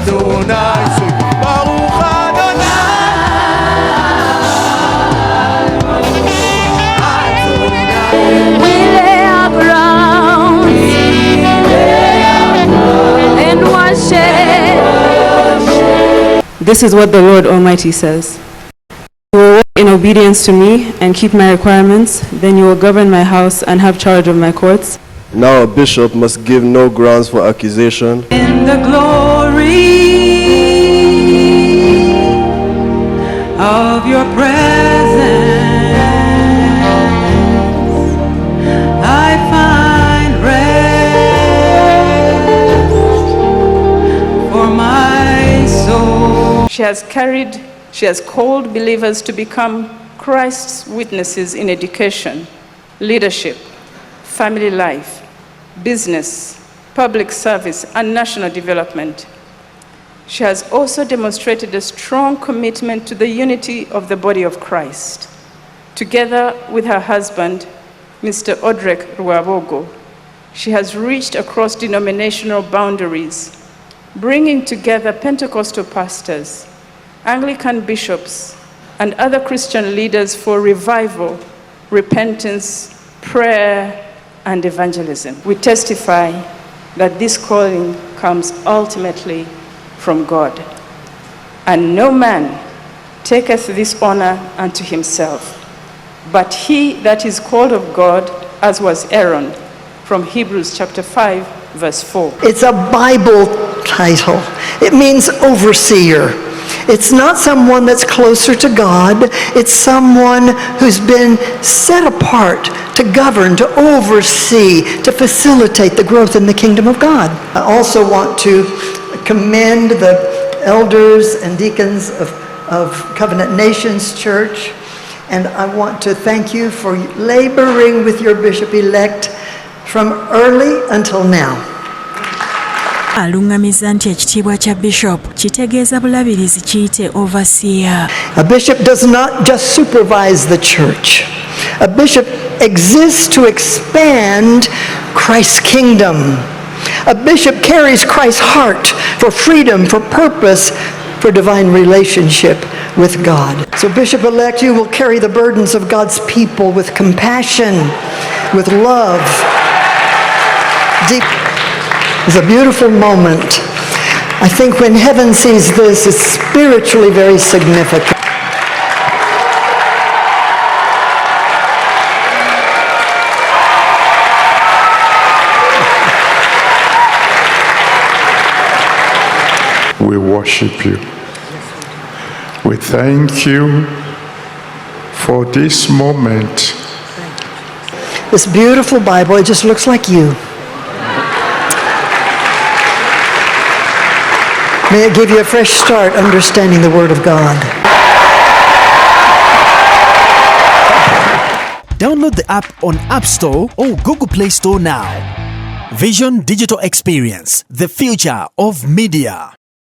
Adonai. Baruch Adonai. We lay our crowns and worship. This is what the Lord Almighty says. You will walk in obedience to me and keep my requirements, then you will govern my house and have charge of my courts. Now a bishop must give no grounds for accusation. In the glory of your presence, I find rest for my soul. She has called believers to become Christ's witnesses in education, leadership, family life, business, public service, and national development. She has also demonstrated a strong commitment to the unity of the body of Christ. Together with her husband, Mr. Rwabwogo, she has reached across denominational boundaries, bringing together Pentecostal pastors, Anglican bishops, and other Christian leaders for revival, repentance, prayer, and evangelism. We testify that this calling comes ultimately from God. And no man taketh this honor unto himself, but he that is called of God, as was Aaron, from Hebrews chapter 5, verse 4. It's a Bible title. It means overseer. It's not someone that's closer to God. It's someone who's been set apart to govern, to oversee, to facilitate the growth in the kingdom of God. I also want to commend the elders and deacons of Covenant Nations Church, and I want to thank you for laboring with your bishop-elect from early until now. Alungamiza nti ekitiibwa kya bishop kitegeeza bulabirizi kiyite overseer. A bishop does not just supervise the church. A bishop exists to expand Christ's kingdom. A bishop carries Christ's heart for freedom, for purpose, for divine relationship with God. So bishop-elect, you will carry the burdens of God's people with compassion, with love. Deep. It's a beautiful moment. I think when heaven sees this, it's spiritually very significant. We worship you. We thank you for this moment. This beautiful Bible, it just looks like you. May it give you a fresh start understanding the Word of God. Download the app on App Store or Google Play Store now. Vision Digital Experience, the future of media.